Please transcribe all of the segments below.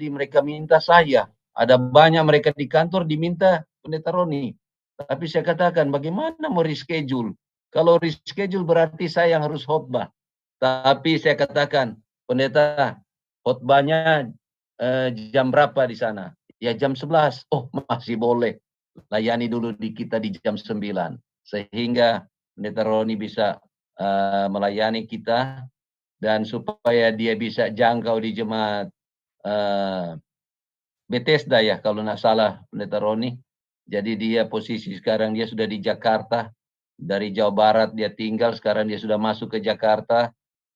Jadi mereka minta saya. Ada banyak mereka di kantor diminta Pendeta Roni. Tapi saya katakan bagaimana mau reschedule? Kalau reschedule berarti saya yang harus khotbah. Tapi saya katakan, Pendeta, khotbahnya jam berapa di sana? Ya jam 11. Oh, masih boleh. Layani dulu di kita di jam 9. Sehingga Pendeta Roni bisa melayani kita, dan supaya dia bisa jangkau di jemaat Bethesda ya kalau tidak salah Pendeta Roni. Jadi dia posisi sekarang dia sudah di Jakarta. Dari Jawa Barat dia tinggal, sekarang dia sudah masuk ke Jakarta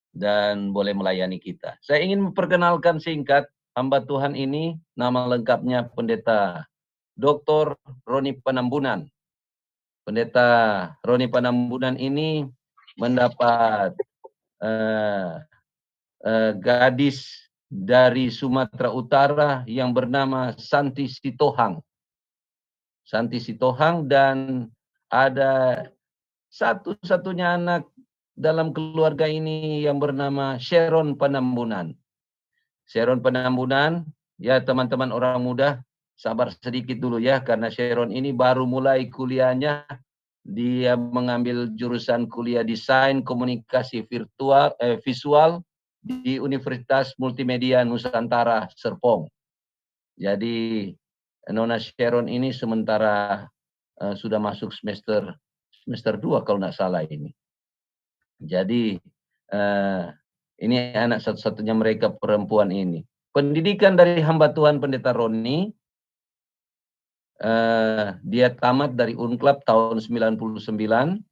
dan boleh melayani kita. Saya ingin memperkenalkan singkat hamba Tuhan ini, nama lengkapnya Pendeta Dr. Roni Panambunan. Pendeta Roni Panambunan ini mendapat gadis dari Sumatera Utara yang bernama Santi Sitohang. Santi Sitohang, dan ada satu-satunya anak dalam keluarga ini yang bernama Sharon Panambunan. Sharon Panambunan, ya teman-teman orang muda, sabar sedikit dulu ya, karena Sharon ini baru mulai kuliahnya. Dia mengambil jurusan kuliah desain komunikasi visual di Universitas Multimedia Nusantara Serpong. Jadi Nona Sharon ini sementara sudah masuk semester 2 kalau tidak salah ini. Jadi ini anak satu-satunya mereka perempuan ini. Pendidikan dari hamba Tuhan Pendeta Roni, dia tamat dari Unclub tahun 1999,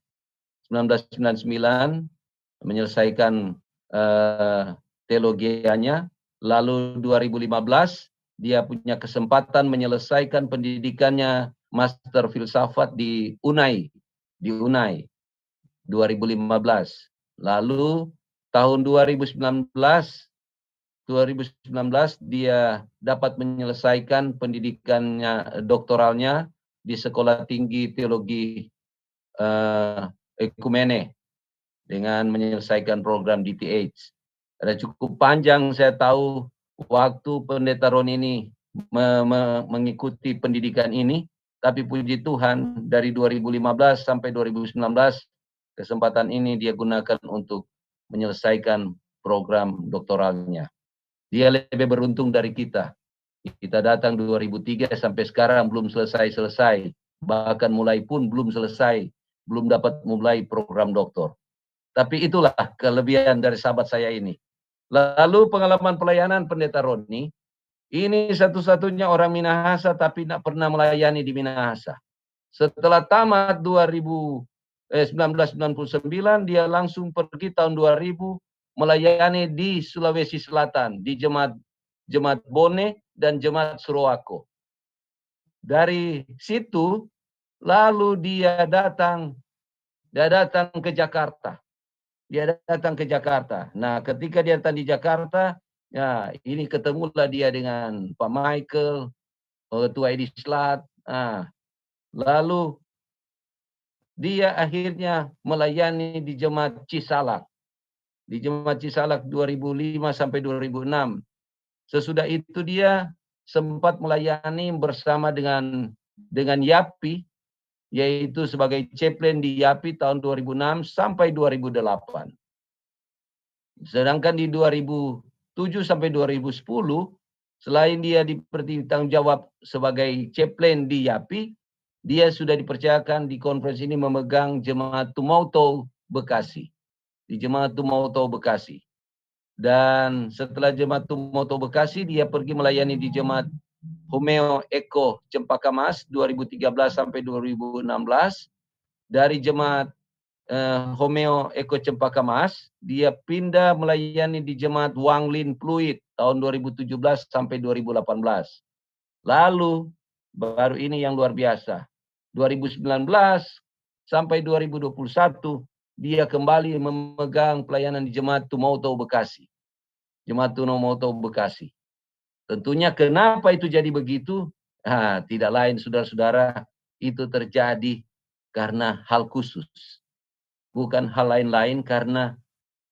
menyelesaikan teologianya. Lalu 2015 dia punya kesempatan menyelesaikan pendidikannya Master Filsafat di UNAI, 2015. Lalu tahun 2019 dia dapat menyelesaikan pendidikannya doktoralnya di Sekolah Tinggi Teologi Ekumene dengan menyelesaikan program DTH. Ada cukup panjang, saya tahu waktu Pendeta Roni ini mengikuti pendidikan ini, tapi puji Tuhan dari 2015 sampai 2019 kesempatan ini dia gunakan untuk menyelesaikan program doktoralnya. Dia lebih beruntung dari kita. Kita datang 2003 sampai sekarang belum selesai. Bahkan mulai pun belum selesai, belum dapat mulai program doktor. Tapi itulah kelebihan dari sahabat saya ini. Lalu pengalaman pelayanan Pendeta Roni, ini satu-satunya orang Minahasa tapi tidak pernah melayani di Minahasa. Setelah tamat 1999, dia langsung pergi tahun 2000 melayani di Sulawesi Selatan, di Jemaat Bone dan Jemaat Surowako. Dari situ, lalu dia datang ke Jakarta. Nah, ketika dia datang di Jakarta, ya ini ketemulah dia dengan Pak Michael, Ketua Edislat. Nah, lalu dia akhirnya melayani di Jemaat Cisalak. Di Jemaat Cisalak 2005 sampai 2006. Sesudah itu dia sempat melayani bersama dengan YAPI, yaitu sebagai chaplain di YAPI tahun 2006 sampai 2008. Sedangkan di 2007 sampai 2010, selain dia dipertanggung jawab sebagai chaplain di YAPI, dia sudah dipercayakan di konferensi ini memegang Jemaat Tumauto Bekasi. Di Jemaat Tumauto Bekasi. Dan setelah Jemaat Tumauto Bekasi, dia pergi melayani di Jemaat Homeo Eko Cempaka Mas 2013 sampai 2016. Dari Jemaat Homeo Eko Cempaka Mas, dia pindah melayani di Jemaat Wanglin Pluit tahun 2017 sampai 2018. Lalu baru ini yang luar biasa, 2019 sampai 2021 dia kembali memegang pelayanan di Jemaat Tumauto Bekasi. Jemaat Tumauto Bekasi. Tentunya kenapa itu jadi begitu? Tidak lain saudara-saudara, itu terjadi karena hal khusus. Bukan hal lain-lain, karena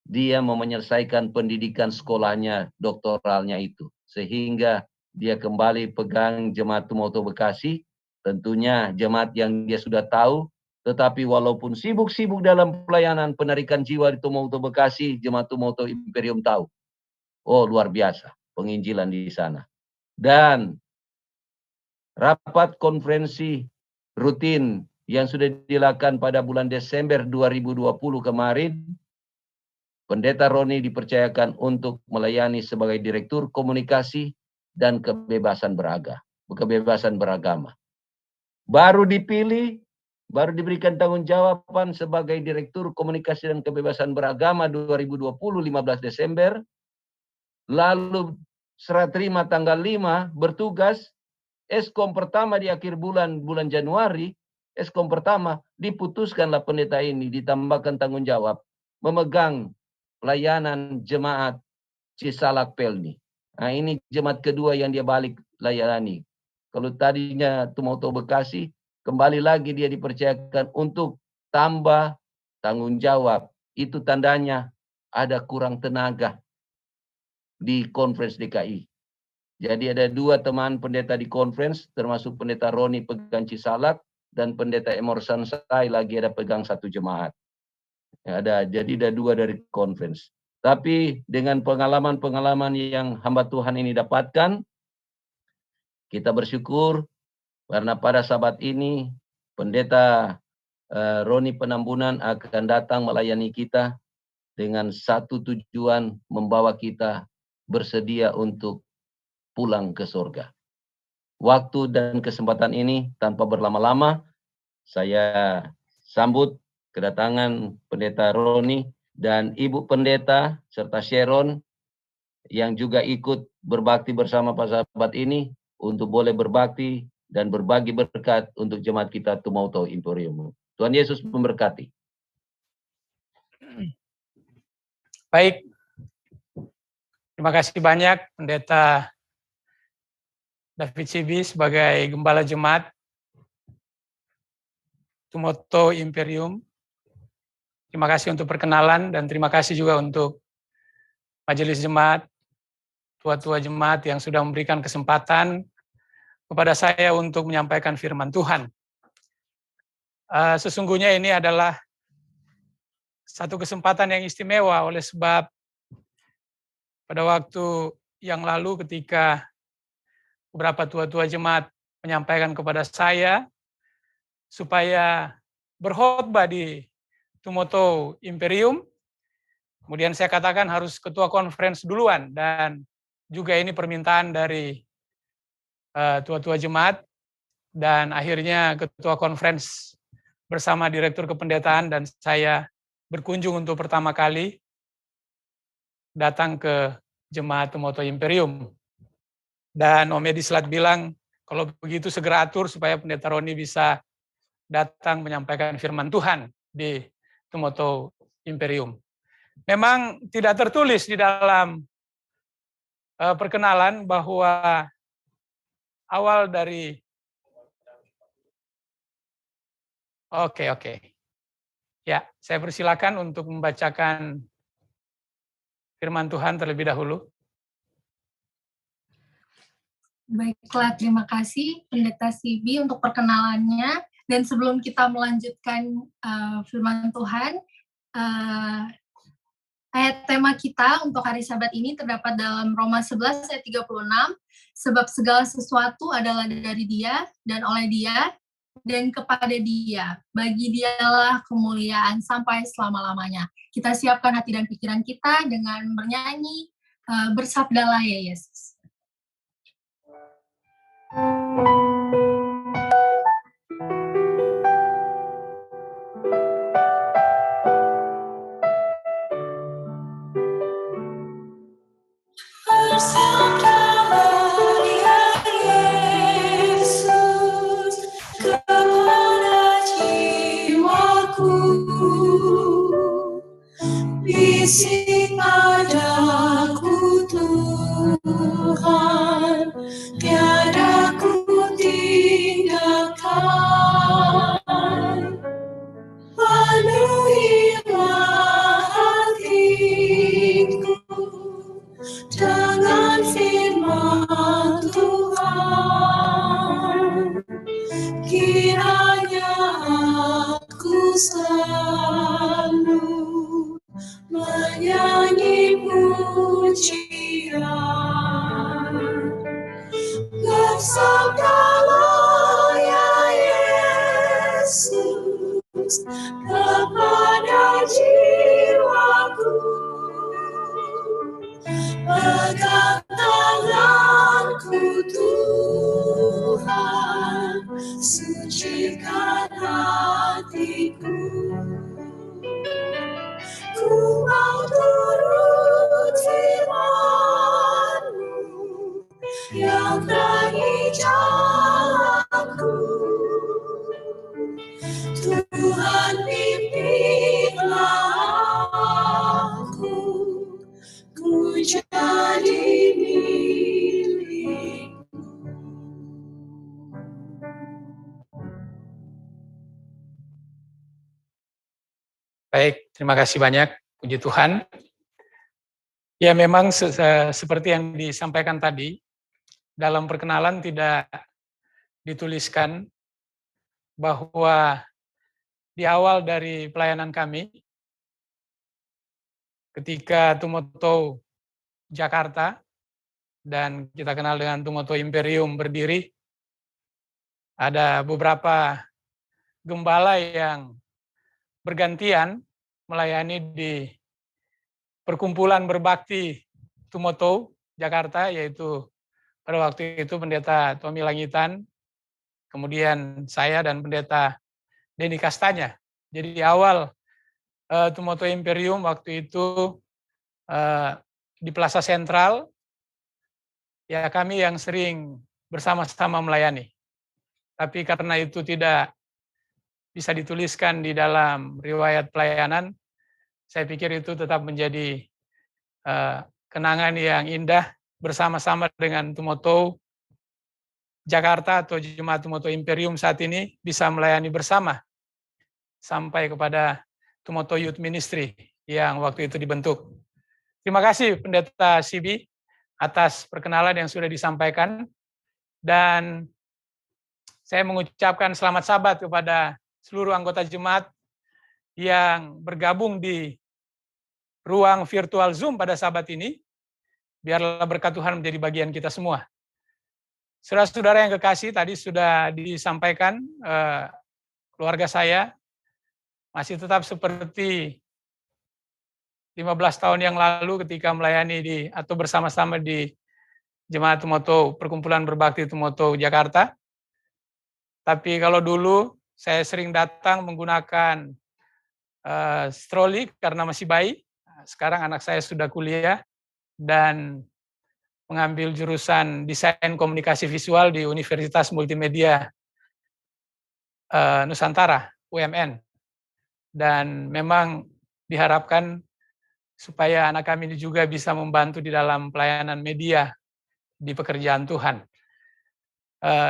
dia mau menyelesaikan pendidikan sekolahnya, doktoralnya itu. Sehingga dia kembali pegang Jemaat Tumoto Bekasi, tentunya jemaat yang dia sudah tahu, tetapi walaupun sibuk-sibuk dalam pelayanan penarikan jiwa di Tumoto Bekasi, Jemaat Tumoto Imperium tahu. Oh, luar biasa penginjilan di sana. Dan rapat konferensi rutin yang sudah dilakukan pada bulan Desember 2020 kemarin, Pendeta Roni dipercayakan untuk melayani sebagai Direktur Komunikasi dan kebebasan beragama. Baru dipilih, baru diberikan tanggung jawaban sebagai Direktur Komunikasi dan Kebebasan Beragama 2020, 15 Desember. Lalu serah terima tanggal 5, bertugas, Eskom pertama di akhir bulan Januari, Eskom pertama, diputuskanlah pendeta ini, ditambahkan tanggung jawab, memegang pelayanan jemaat Cisalak Pelni. Nah, ini jemaat kedua yang dia balik layani. Kalau tadinya Tumoto Bekasi, kembali lagi dia dipercayakan untuk tambah tanggung jawab. Itu tandanya ada kurang tenaga di Conference DKI. Jadi ada dua teman pendeta di conference, termasuk pendeta Roni pegang Cisalak, dan pendeta Emerson Sai lagi ada pegang satu jemaat. Jadi ada dua dari conference. Tapi dengan pengalaman-pengalaman yang hamba Tuhan ini dapatkan, kita bersyukur karena pada saat ini pendeta Roni Penambunan akan datang melayani kita dengan satu tujuan, membawa kita bersedia untuk pulang ke surga. Waktu dan kesempatan ini tanpa berlama-lama, saya sambut kedatangan pendeta Roni dan Ibu Pendeta serta Sharon yang juga ikut berbakti bersama Pak Sahabat ini untuk boleh berbakti dan berbagi berkat untuk jemaat kita Tumoto Imperium. Tuhan Yesus memberkati. Baik, terima kasih banyak Pendeta David Sibi sebagai Gembala Jemaat Tumoto Imperium. Terima kasih untuk perkenalan dan terima kasih juga untuk Majelis Jemaat, tua-tua jemaat yang sudah memberikan kesempatan kepada saya untuk menyampaikan firman Tuhan. Sesungguhnya ini adalah satu kesempatan yang istimewa oleh sebab pada waktu yang lalu ketika beberapa tua-tua jemaat menyampaikan kepada saya supaya berkhotbah di Tumoto Imperium. Kemudian saya katakan harus ketua conference duluan dan juga ini permintaan dari tua-tua jemaat dan akhirnya ketua conference bersama direktur kependetaan dan saya berkunjung untuk pertama kali datang ke jemaat Tumoto Imperium. Dan Om Edi Slat bilang kalau begitu segera atur supaya pendeta Roni bisa datang menyampaikan firman Tuhan di Tumoto Imperium. Memang tidak tertulis di dalam perkenalan bahwa awal dari Oke. Ya, saya persilakan untuk membacakan firman Tuhan terlebih dahulu. Baiklah, terima kasih Pendeta Sibi untuk perkenalannya. Dan sebelum kita melanjutkan firman Tuhan, ayat tema kita untuk hari Sabat ini terdapat dalam Roma 11 ayat 36, sebab segala sesuatu adalah dari Dia dan oleh Dia dan kepada Dia. Bagi Dialah kemuliaan sampai selama-lamanya. Kita siapkan hati dan pikiran kita dengan bernyanyi Bersabdalah ya Yesus. Bersabdalah ya Yesus kepada jiwaku, bisik padaku Tuhan, tiada ku tinggalkan. Penuhilah hatiku dengan firman Tuhan. kiranya aku selalu menyanyi pujian bersabdalah ya Yesus kepada jiwaku, pegang tanganku Tuhan, sucikan hatiku. Ku mau turut firman-Mu yang terangi jalanku. Tuhan pimpinlah aku, ku jadi milik-Mu. Baik, terima kasih banyak. Puji Tuhan. Ya memang seperti yang disampaikan tadi, dalam perkenalan tidak dituliskan bahwa di awal dari pelayanan kami, ketika Tumoto Jakarta, dan kita kenal dengan Tumoto Imperium berdiri, ada beberapa gembala yang bergantian melayani di perkumpulan berbakti Tumoto Jakarta, yaitu pada waktu itu Pendeta Tommy Langitan, kemudian saya dan Pendeta Denny Kastanya. Jadi di awal Tumoto Imperium waktu itu di Plaza Sentral, ya kami yang sering bersama-sama melayani. Tapi karena itu tidak bisa dituliskan di dalam riwayat pelayanan, saya pikir itu tetap menjadi kenangan yang indah bersama-sama dengan Tumoto Jakarta atau Jemaat Tumoto Imperium saat ini bisa melayani bersama sampai kepada Tumoto Youth Ministry yang waktu itu dibentuk. Terima kasih Pendeta Sibi atas perkenalan yang sudah disampaikan, dan saya mengucapkan selamat sabat kepada seluruh anggota jemaat yang bergabung di ruang virtual Zoom pada sabat ini. Biarlah berkat Tuhan menjadi bagian kita semua. Saudara-saudara yang kekasih, tadi sudah disampaikan keluarga saya masih tetap seperti 15 tahun yang lalu ketika melayani atau bersama-sama di Jemaat Tumoto, Perkumpulan Berbakti Tumoto Jakarta. Tapi kalau dulu saya sering datang menggunakan stroller karena masih bayi. Sekarang anak saya sudah kuliah dan mengambil jurusan Desain Komunikasi Visual di Universitas Multimedia Nusantara, UMN. Dan memang diharapkan supaya anak kami ini juga bisa membantu di dalam pelayanan media di pekerjaan Tuhan.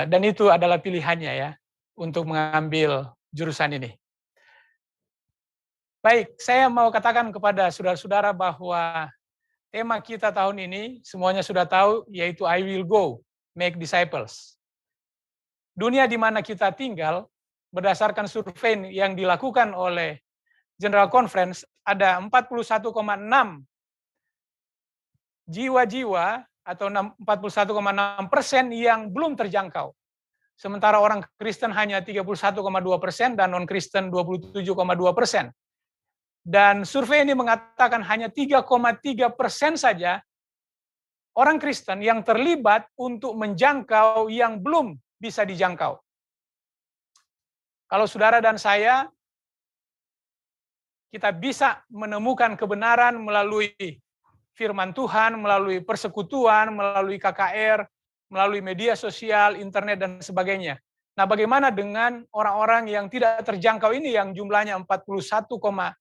Dan itu adalah pilihannya ya, untuk mengambil jurusan ini. Baik, saya mau katakan kepada saudara-saudara bahwa tema kita tahun ini, semuanya sudah tahu, yaitu I will go, make disciples. Dunia di mana kita tinggal, berdasarkan survei yang dilakukan oleh General Conference, ada 41,6 jiwa-jiwa atau 41,6% yang belum terjangkau. Sementara orang Kristen hanya 31,2% dan non-Kristen 27,2%. Dan survei ini mengatakan hanya 3,3% saja orang Kristen yang terlibat untuk menjangkau yang belum bisa dijangkau. Kalau saudara dan saya, kita bisa menemukan kebenaran melalui firman Tuhan, melalui persekutuan, melalui KKR, melalui media sosial, internet, dan sebagainya. Nah, bagaimana dengan orang-orang yang tidak terjangkau ini yang jumlahnya 41,6%?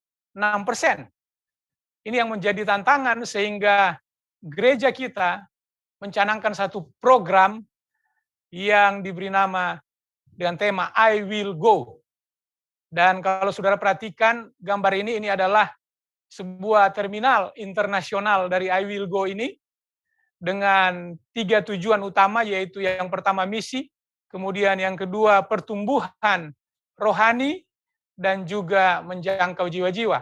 Ini yang menjadi tantangan sehingga gereja kita mencanangkan satu program yang diberi nama dengan tema I will go. Dan kalau saudara perhatikan gambar ini adalah sebuah terminal internasional dari I will go ini dengan 3 tujuan utama, yaitu yang pertama misi, kemudian yang kedua pertumbuhan rohani, dan juga menjangkau jiwa-jiwa.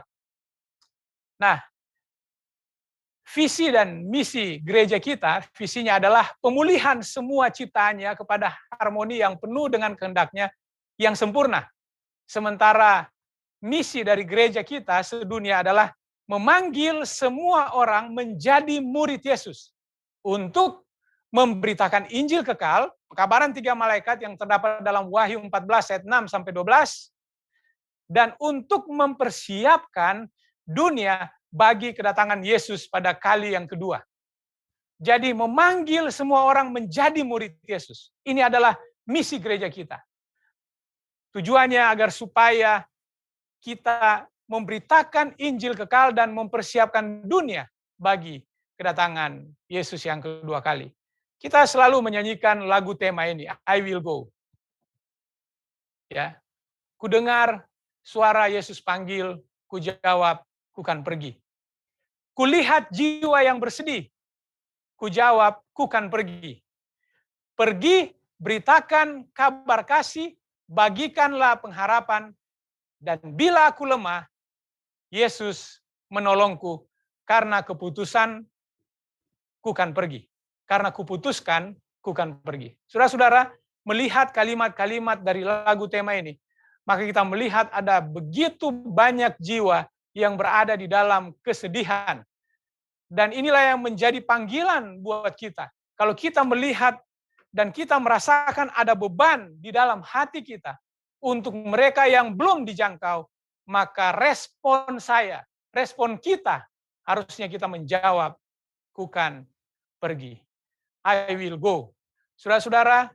Nah, visi dan misi gereja kita, visinya adalah pemulihan semua ciptaannya kepada harmoni yang penuh dengan kehendaknya yang sempurna. Sementara misi dari gereja kita sedunia adalah memanggil semua orang menjadi murid Yesus untuk memberitakan Injil kekal, pekabaran 3 malaikat yang terdapat dalam Wahyu 14 ayat 6 sampai 12, dan untuk mempersiapkan dunia bagi kedatangan Yesus pada kali yang kedua. Jadi memanggil semua orang menjadi murid Yesus. Ini adalah misi gereja kita. Tujuannya agar supaya kita memberitakan Injil kekal dan mempersiapkan dunia bagi kedatangan Yesus yang kedua kali. Kita selalu menyanyikan lagu tema ini, I will go. Ya. Ku dengar suara Yesus panggil, ku jawab, ku kan pergi. Kulihat jiwa yang bersedih, ku jawab, ku kan pergi. Pergi, beritakan kabar kasih, bagikanlah pengharapan, dan bila aku lemah, Yesus menolongku, karena keputusan, ku kan pergi. Karena kuputuskan, ku kan pergi. Saudara-saudara, melihat kalimat-kalimat dari lagu tema ini, maka kita melihat ada begitu banyak jiwa yang berada di dalam kesedihan. Dan inilah yang menjadi panggilan buat kita. Kalau kita melihat dan kita merasakan ada beban di dalam hati kita untuk mereka yang belum dijangkau, maka respon kita, harusnya kita menjawab, ku kan pergi. I will go. Saudara-saudara,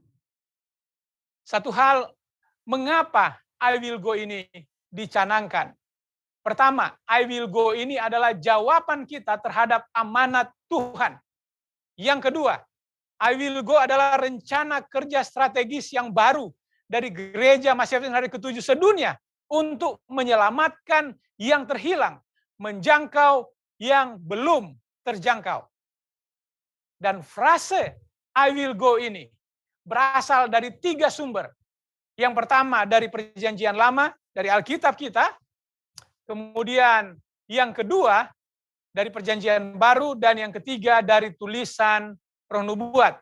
satu hal mengapa I will go ini dicanangkan. Pertama, I will go ini adalah jawaban kita terhadap amanat Tuhan. Yang kedua, I will go adalah rencana kerja strategis yang baru dari gereja Masih Advent Hari ke-7 sedunia untuk menyelamatkan yang terhilang, menjangkau yang belum terjangkau. Dan frase I will go ini berasal dari 3 sumber. Yang pertama dari Perjanjian Lama, dari Alkitab kita. Kemudian yang kedua dari Perjanjian Baru, dan yang ketiga dari tulisan Roh Nubuat.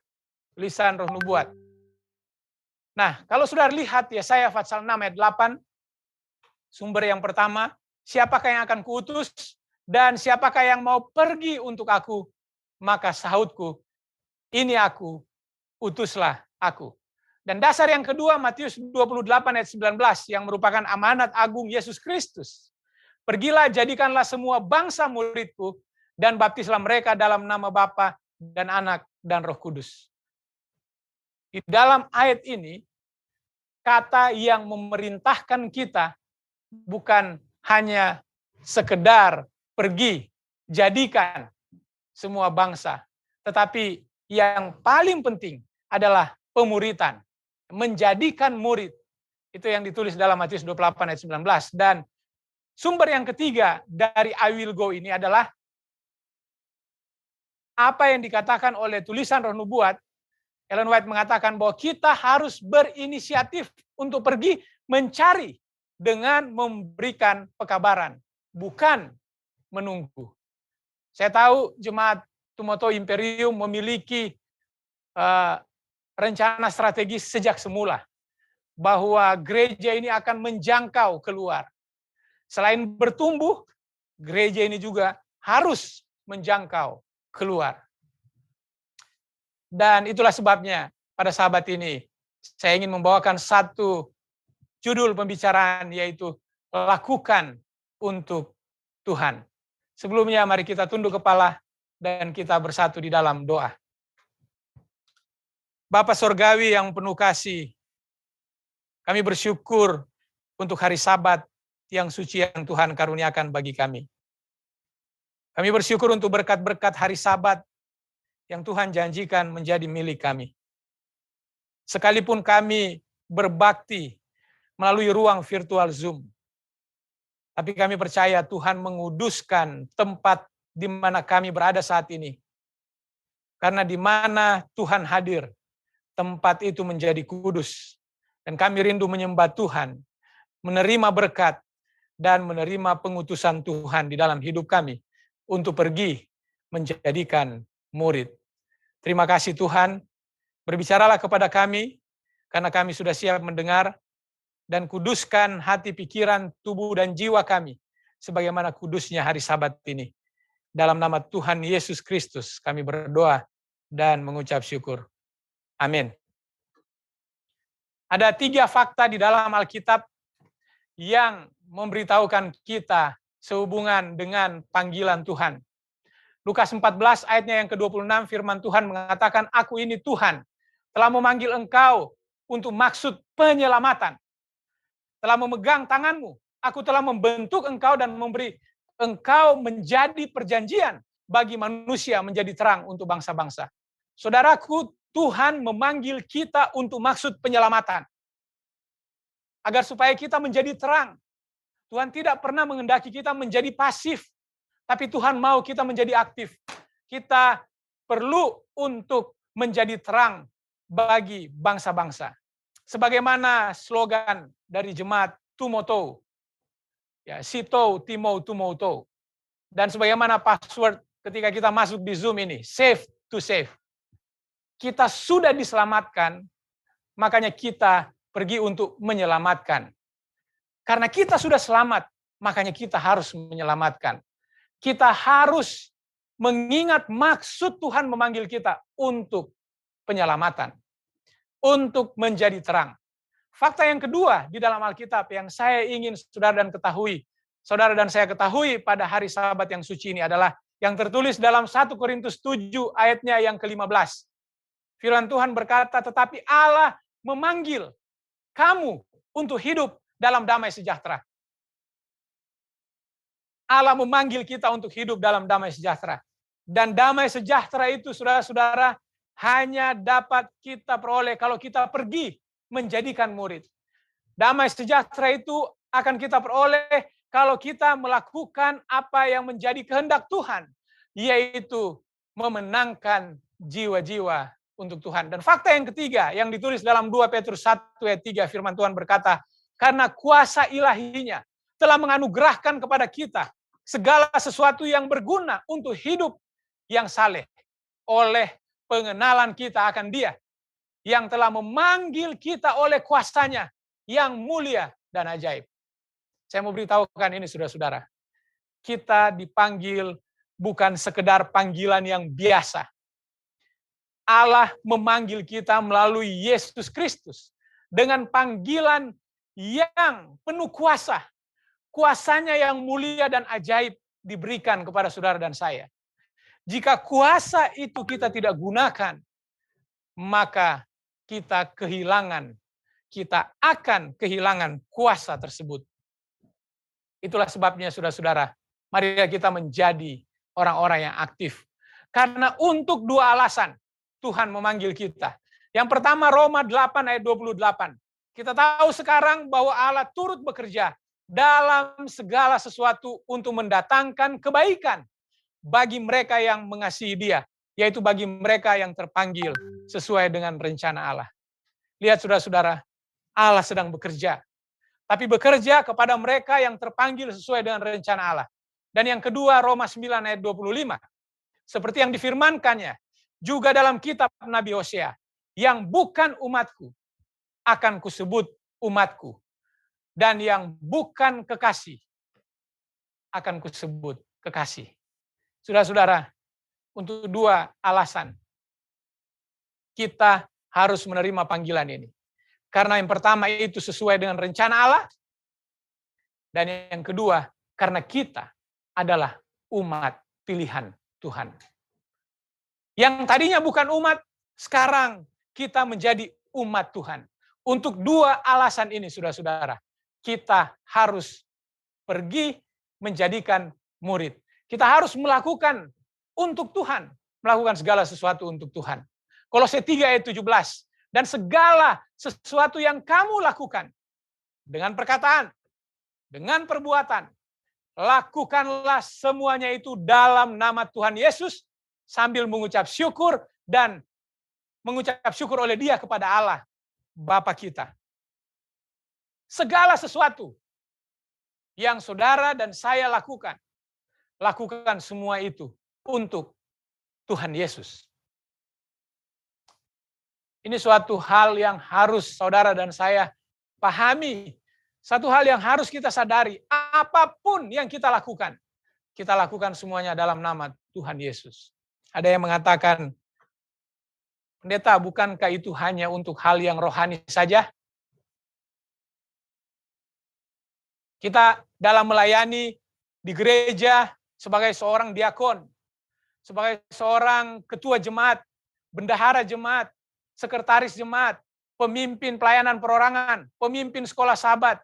Tulisan Roh Nubuat. Nah, kalau sudah lihat Yesaya pasal 6 ayat 8, sumber yang pertama, siapakah yang akan kuutus dan siapakah yang mau pergi untuk aku? Maka sahutku, ini aku, utuslah aku. Dan dasar yang kedua, Matius 28 ayat 19, yang merupakan amanat agung Yesus Kristus. Pergilah, jadikanlah semua bangsa muridku, dan baptislah mereka dalam nama Bapa dan Anak dan Roh Kudus. Di dalam ayat ini, kata yang memerintahkan kita bukan hanya sekedar pergi, jadikan semua bangsa. Tetapi yang paling penting adalah pemuritan. Menjadikan murid. Itu yang ditulis dalam Matius 28 ayat 19. Dan sumber yang ketiga dari I will go ini adalah apa yang dikatakan oleh tulisan Roh Nubuat. Ellen White mengatakan bahwa kita harus berinisiatif untuk pergi mencari dengan memberikan pekabaran. Bukan menunggu. Saya tahu jemaat Tumoto Imperium memiliki rencana strategis sejak semula bahwa gereja ini akan menjangkau keluar. Selain bertumbuh, gereja ini juga harus menjangkau keluar. Dan itulah sebabnya pada sahabat ini saya ingin membawakan satu judul pembicaraan, yaitu lakukan untuk Tuhan. Sebelumnya mari kita tunduk kepala dan kita bersatu di dalam doa. Bapa Sorgawi yang penuh kasih, kami bersyukur untuk hari Sabat yang suci yang Tuhan karuniakan bagi kami. Kami bersyukur untuk berkat-berkat hari Sabat yang Tuhan janjikan menjadi milik kami. Sekalipun kami berbakti melalui ruang virtual Zoom, tapi kami percaya Tuhan menguduskan tempat di mana kami berada saat ini. Karena di mana Tuhan hadir, tempat itu menjadi kudus. Dan kami rindu menyembah Tuhan, menerima berkat, dan menerima pengutusan Tuhan di dalam hidup kami untuk pergi menjadikan murid. Terima kasih Tuhan, berbicaralah kepada kami, karena kami sudah siap mendengar, dan kuduskan hati, pikiran, tubuh, dan jiwa kami, sebagaimana kudusnya hari Sabat ini. Dalam nama Tuhan Yesus Kristus kami berdoa dan mengucap syukur. Amin. Ada 3 fakta di dalam Alkitab yang memberitahukan kita sehubungan dengan panggilan Tuhan. Lukas 14 ayatnya yang ke-26 firman Tuhan mengatakan, "Aku ini Tuhan, telah memanggil engkau untuk maksud penyelamatan. Telah memegang tanganmu, aku telah membentuk engkau dan memberi engkau menjadi perjanjian bagi manusia menjadi terang untuk bangsa-bangsa." Saudaraku, Tuhan memanggil kita untuk maksud penyelamatan. Agar supaya kita menjadi terang. Tuhan tidak pernah menghendaki kita menjadi pasif. Tapi Tuhan mau kita menjadi aktif. Kita perlu untuk menjadi terang bagi bangsa-bangsa. Sebagaimana slogan dari jemaat Tumoto. Ya, Sito, Timo, Tumoto. Dan sebagaimana password ketika kita masuk di Zoom ini. Save to save. Kita sudah diselamatkan, makanya kita pergi untuk menyelamatkan. Karena kita sudah selamat, makanya kita harus menyelamatkan. Kita harus mengingat maksud Tuhan memanggil kita untuk penyelamatan. Untuk menjadi terang. Fakta yang kedua di dalam Alkitab yang saya ingin saudara dan saya ketahui pada hari Sabat yang suci ini adalah yang tertulis dalam 1 Korintus 7 ayatnya yang ke-15. Firman Tuhan berkata, "Tetapi Allah memanggil kamu untuk hidup dalam damai sejahtera." Allah memanggil kita untuk hidup dalam damai sejahtera. Dan damai sejahtera itu, saudara-saudara, hanya dapat kita peroleh kalau kita pergi menjadikan murid. Damai sejahtera itu akan kita peroleh kalau kita melakukan apa yang menjadi kehendak Tuhan, yaitu memenangkan jiwa-jiwa untuk Tuhan. Dan fakta yang ketiga yang ditulis dalam 2 Petrus 1 ayat 3 firman Tuhan berkata, "Karena kuasa ilahinya telah menganugerahkan kepada kita segala sesuatu yang berguna untuk hidup yang saleh oleh pengenalan kita akan Dia yang telah memanggil kita oleh kuasanya yang mulia dan ajaib." Saya mau beritahukan ini saudara-saudara. Kita dipanggil bukan sekedar panggilan yang biasa. Allah memanggil kita melalui Yesus Kristus dengan panggilan yang penuh kuasa. Kuasanya yang mulia dan ajaib diberikan kepada saudara dan saya. Jika kuasa itu kita tidak gunakan, maka kita akan kehilangan kuasa tersebut. Itulah sebabnya saudara-saudara, mari kita menjadi orang-orang yang aktif. Karena untuk 2 alasan Tuhan memanggil kita. Yang pertama Roma 8 ayat 28. Kita tahu sekarang bahwa Allah turut bekerja dalam segala sesuatu untuk mendatangkan kebaikan bagi mereka yang mengasihi Dia, yaitu bagi mereka yang terpanggil sesuai dengan rencana Allah. Lihat saudara-saudara, Allah sedang bekerja. Tapi bekerja kepada mereka yang terpanggil sesuai dengan rencana Allah. Dan yang kedua Roma 9 ayat 25. Seperti yang difirmankannya juga dalam kitab Nabi Hosea, "Yang bukan umatku akan kusebut umatku, dan yang bukan kekasih akan kusebut kekasih." Saudara-saudara, untuk 2 alasan kita harus menerima panggilan ini. Karena yang pertama itu sesuai dengan rencana Allah, dan yang kedua karena kita adalah umat pilihan Tuhan. Yang tadinya bukan umat, sekarang kita menjadi umat Tuhan. Untuk 2 alasan ini, saudara-saudara, kita harus pergi menjadikan murid. Kita harus melakukan untuk Tuhan, melakukan segala sesuatu untuk Tuhan. Kolose 3 ayat 17, "Dan segala sesuatu yang kamu lakukan, dengan perkataan, dengan perbuatan, lakukanlah semuanya itu dalam nama Tuhan Yesus, sambil mengucap syukur dan mengucap syukur oleh dia kepada Allah, Bapa kita. Segala sesuatu yang saudara dan saya lakukan semua itu untuk Tuhan Yesus. Ini suatu hal yang harus saudara dan saya pahami. Satu hal yang harus kita sadari, apapun yang kita lakukan semuanya dalam nama Tuhan Yesus. Ada yang mengatakan, pendeta, bukankah itu hanya untuk hal yang rohani saja? Kita dalam melayani di gereja sebagai seorang diakon, sebagai seorang ketua jemaat, bendahara jemaat, sekretaris jemaat, pemimpin pelayanan perorangan, pemimpin sekolah sahabat,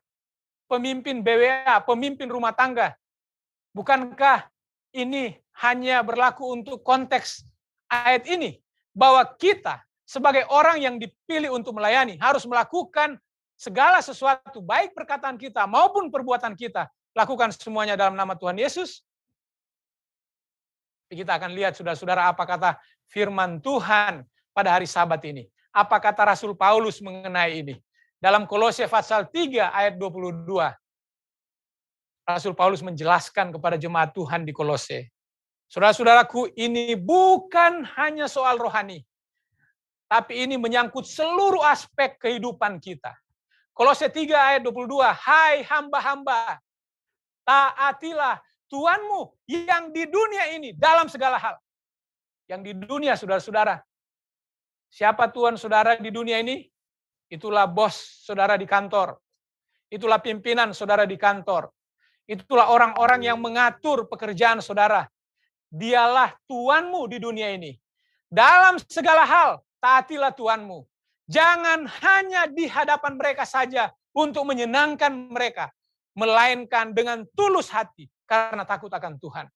pemimpin BWA, pemimpin rumah tangga. Bukankah ini hanya berlaku untuk konteks ayat ini? Bahwa kita sebagai orang yang dipilih untuk melayani harus melakukan segala sesuatu, baik perkataan kita maupun perbuatan kita, lakukan semuanya dalam nama Tuhan Yesus. Kita akan lihat saudara-saudara apa kata firman Tuhan pada hari Sabat ini. Apa kata Rasul Paulus mengenai ini. Dalam Kolose pasal 3 ayat 22. Rasul Paulus menjelaskan kepada jemaat Tuhan di Kolose. Saudara-saudaraku, ini bukan hanya soal rohani. Tapi ini menyangkut seluruh aspek kehidupan kita. Kolose 3 ayat 22. Hai hamba-hamba, taatilah Tuhanmu yang di dunia ini dalam segala hal. Yang di dunia, saudara-saudara. Siapa Tuhan saudara di dunia ini? Itulah bos saudara di kantor. Itulah pimpinan saudara di kantor. Itulah orang-orang yang mengatur pekerjaan saudara. Dialah Tuhanmu di dunia ini. Dalam segala hal, taatilah Tuhanmu. Jangan hanya di hadapan mereka saja untuk menyenangkan mereka. Melainkan dengan tulus hati karena takut akan Tuhan.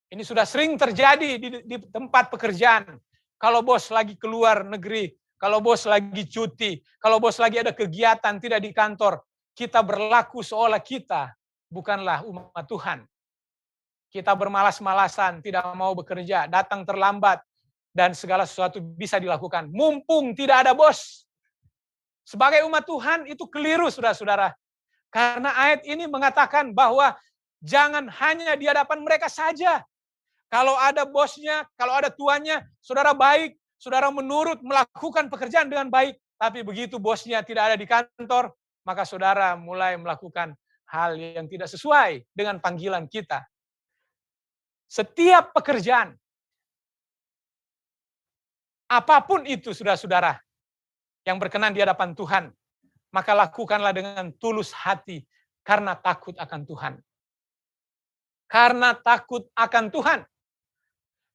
Ini sudah sering terjadi di tempat pekerjaan. Kalau bos lagi keluar negeri, kalau bos lagi cuti, kalau bos lagi ada kegiatan tidak di kantor, kita berlaku seolah kita bukanlah umat Tuhan. Kita bermalas-malasan, tidak mau bekerja, datang terlambat, dan segala sesuatu bisa dilakukan. Mumpung tidak ada bos. Sebagai umat Tuhan itu keliru, saudara-saudara. Karena ayat ini mengatakan bahwa jangan hanya di hadapan mereka saja. Kalau ada bosnya, kalau ada tuannya, saudara baik, saudara menurut melakukan pekerjaan dengan baik. Tapi begitu bosnya tidak ada di kantor, maka saudara mulai melakukan hal yang tidak sesuai dengan panggilan kita. Setiap pekerjaan, apapun itu saudara-saudara, yang berkenan di hadapan Tuhan, maka lakukanlah dengan tulus hati karena takut akan Tuhan. Karena takut akan Tuhan.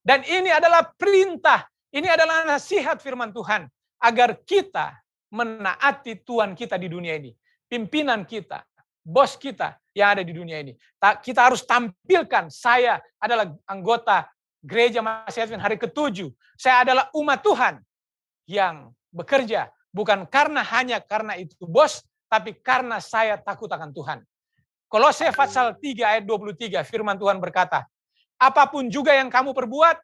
Dan ini adalah perintah, ini adalah nasihat firman Tuhan, agar kita menaati Tuhan kita di dunia ini. Pimpinan kita, bos kita yang ada di dunia ini. Kita harus tampilkan, saya adalah anggota Gereja Masih Advent hari ke-7. Saya adalah umat Tuhan yang bekerja, bukan hanya karena itu bos, tapi karena saya takut akan Tuhan. Kolose pasal 3 ayat 23, firman Tuhan berkata, apapun juga yang kamu perbuat,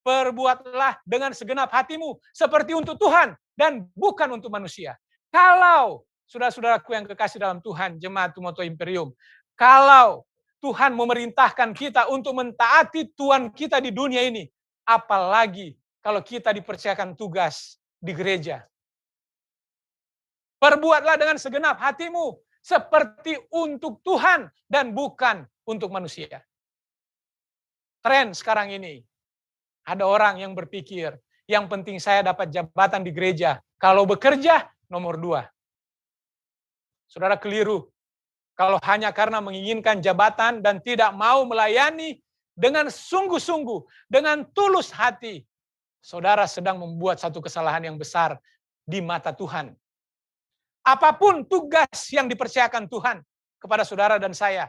perbuatlah dengan segenap hatimu, seperti untuk Tuhan, dan bukan untuk manusia. Kalau, saudara-saudaraku yang kekasih dalam Tuhan, Jemaat Tumoto Imperium, kalau Tuhan memerintahkan kita untuk mentaati Tuhan kita di dunia ini, apalagi kalau kita dipercayakan tugas di gereja. Perbuatlah dengan segenap hatimu, seperti untuk Tuhan dan bukan untuk manusia. Tren sekarang ini, ada orang yang berpikir, yang penting saya dapat jabatan di gereja. Kalau bekerja, nomor 2. Saudara keliru. Kalau hanya karena menginginkan jabatan dan tidak mau melayani dengan sungguh-sungguh, dengan tulus hati, saudara sedang membuat satu kesalahan yang besar di mata Tuhan. Apapun tugas yang dipercayakan Tuhan kepada saudara dan saya,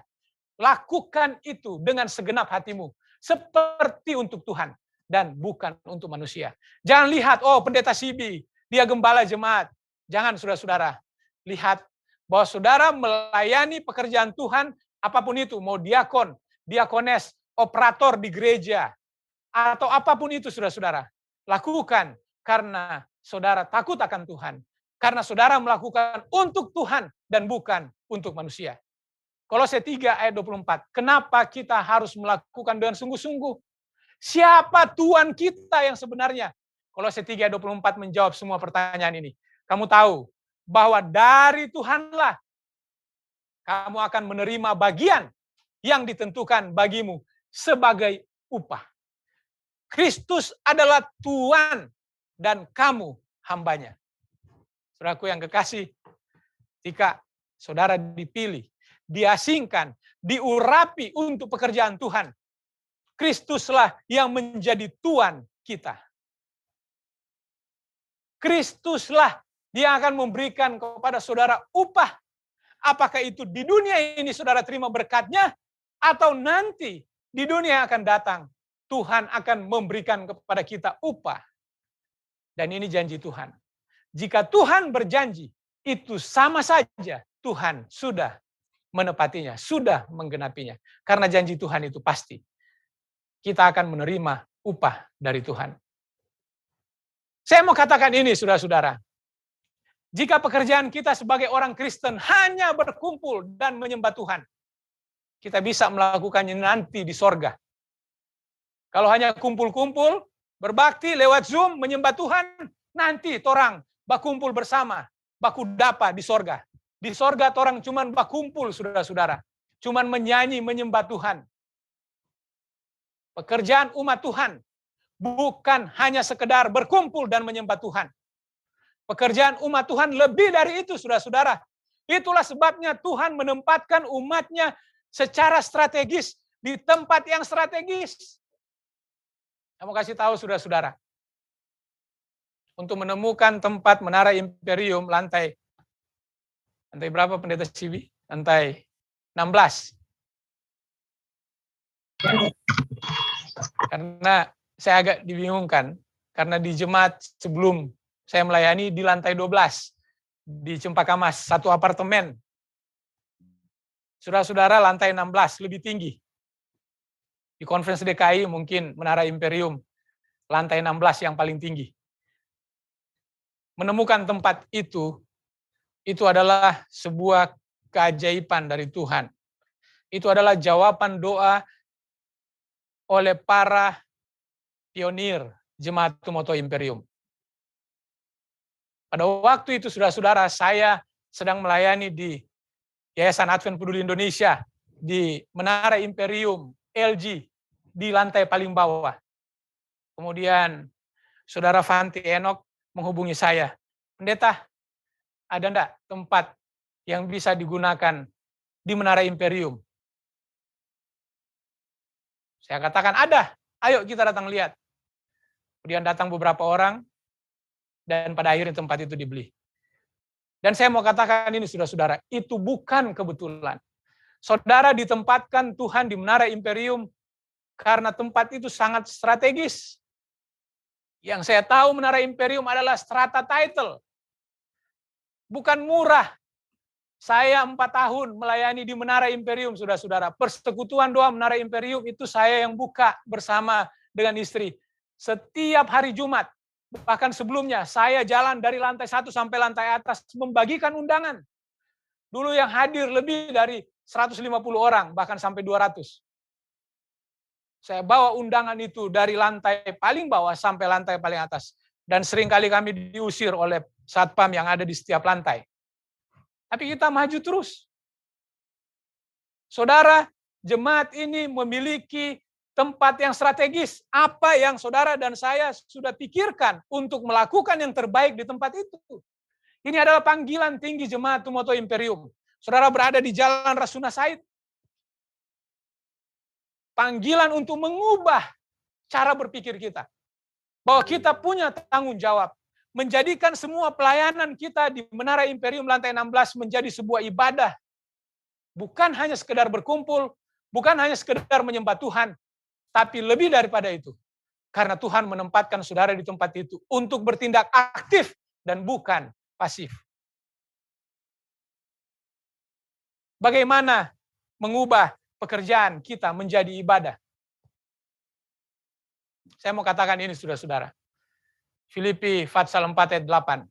lakukan itu dengan segenap hatimu, seperti untuk Tuhan dan bukan untuk manusia. Jangan lihat, oh pendeta Sibi, dia gembala jemaat. Jangan saudara-saudara, lihat bahwa saudara melayani pekerjaan Tuhan, apapun itu, mau diakon, diakones, operator di gereja, atau apapun itu saudara-saudara. lakukan karena saudara takut akan Tuhan. Karena saudara melakukan untuk Tuhan dan bukan untuk manusia. Kolose 3 ayat 24. Kenapa kita harus melakukan dengan sungguh-sungguh? Siapa Tuhan kita yang sebenarnya? Kolose 3 ayat 24 menjawab semua pertanyaan ini. Kamu tahu bahwa dari Tuhanlah kamu akan menerima bagian yang ditentukan bagimu sebagai upah. Kristus adalah Tuhan dan kamu hambanya. Saudaraku yang kekasih, jika saudara dipilih, diasingkan, diurapi untuk pekerjaan Tuhan, Kristuslah yang menjadi Tuhan kita. Kristuslah yang akan memberikan kepada saudara upah. Apakah itu di dunia ini saudara terima berkatnya, atau nanti di dunia yang akan datang, Tuhan akan memberikan kepada kita upah. Dan ini janji Tuhan. Jika Tuhan berjanji, itu sama saja Tuhan sudah menepatinya, sudah menggenapinya. Karena janji Tuhan itu pasti. Kita akan menerima upah dari Tuhan. Saya mau katakan ini, saudara-saudara. Jika pekerjaan kita sebagai orang Kristen hanya berkumpul dan menyembah Tuhan, kita bisa melakukannya nanti di sorga. Kalau hanya kumpul-kumpul, berbakti lewat Zoom, menyembah Tuhan, nanti torang bakumpul bersama, baku dapa di sorga. Di sorga torang cuman bakumpul, saudara-saudara. Cuman menyanyi, menyembah Tuhan. Pekerjaan umat Tuhan bukan hanya sekedar berkumpul dan menyembah Tuhan. Pekerjaan umat Tuhan lebih dari itu, saudara-saudara. Itulah sebabnya Tuhan menempatkan umatnya secara strategis di tempat yang strategis. Saya mau kasih tahu, saudara-saudara. Untuk menemukan tempat Menara Imperium lantai berapa Pendeta Sibi? Lantai 16. Karena saya agak dibingungkan, karena di jemaat sebelum saya melayani di lantai 12, di Cempaka Mas, satu apartemen. Saudara-saudara, lantai 16 lebih tinggi. Di Conference DKI mungkin Menara Imperium, lantai 16 yang paling tinggi. Menemukan tempat itu adalah sebuah keajaiban dari Tuhan. Itu adalah jawaban doa oleh para pionir Jemaat Tumoto Imperium. Pada waktu itu, saudara-saudara, saya sedang melayani di Yayasan Advent Peduli Indonesia, di Menara Imperium, LG, di lantai paling bawah. Kemudian, saudara Fanti Enoch menghubungi saya. Pendeta, ada enggak tempat yang bisa digunakan di Menara Imperium? Saya katakan ada, ayo kita datang lihat. Kemudian datang beberapa orang, dan pada akhirnya tempat itu dibeli. Dan saya mau katakan ini, saudara-saudara, itu bukan kebetulan. Saudara ditempatkan Tuhan di Menara Imperium karena tempat itu sangat strategis. Yang saya tahu Menara Imperium adalah strata title. Bukan murah. Saya 4 tahun melayani di Menara Imperium, saudara-saudara. Persekutuan doa Menara Imperium itu saya yang buka bersama dengan istri. Setiap hari Jumat, bahkan sebelumnya, saya jalan dari lantai 1 sampai lantai atas membagikan undangan. Dulu yang hadir lebih dari 150 orang, bahkan sampai 200. Saya bawa undangan itu dari lantai paling bawah sampai lantai paling atas. Dan seringkali kami diusir oleh satpam yang ada di setiap lantai. Tapi kita maju terus. Saudara, jemaat ini memiliki tempat yang strategis. Apa yang saudara dan saya sudah pikirkan untuk melakukan yang terbaik di tempat itu. Ini adalah panggilan tinggi Jemaat Tumoto Imperium. Saudara berada di Jalan Rasuna Said. Panggilan untuk mengubah cara berpikir kita. Bahwa kita punya tanggung jawab. Menjadikan semua pelayanan kita di Menara Imperium lantai 16 menjadi sebuah ibadah. Bukan hanya sekedar berkumpul, bukan hanya sekedar menyembah Tuhan, tapi lebih daripada itu. Karena Tuhan menempatkan saudara di tempat itu untuk bertindak aktif dan bukan pasif. Bagaimana mengubah pekerjaan kita menjadi ibadah? Saya mau katakan ini, saudara-saudara. Filipi pasal 4 ayat 8.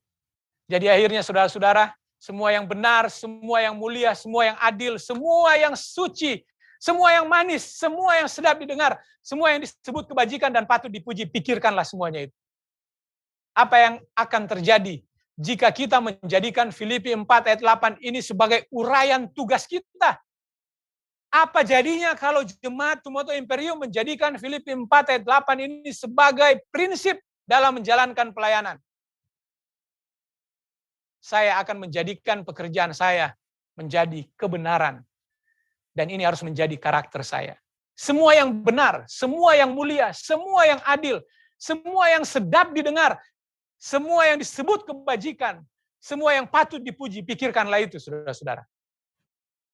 Jadi akhirnya saudara-saudara, semua yang benar, semua yang mulia, semua yang adil, semua yang suci, semua yang manis, semua yang sedap didengar, semua yang disebut kebajikan dan patut dipuji, pikirkanlah semuanya itu. Apa yang akan terjadi jika kita menjadikan Filipi 4 ayat 8 ini sebagai uraian tugas kita? Apa jadinya kalau jemaat Tumoto Imperium menjadikan Filipi 4 ayat 8 ini sebagai prinsip dalam menjalankan pelayanan? Saya akan menjadikan pekerjaan saya menjadi kebenaran. Dan ini harus menjadi karakter saya. Semua yang benar, semua yang mulia, semua yang adil, semua yang sedap didengar, semua yang disebut kebajikan, semua yang patut dipuji, pikirkanlah itu, saudara-saudara.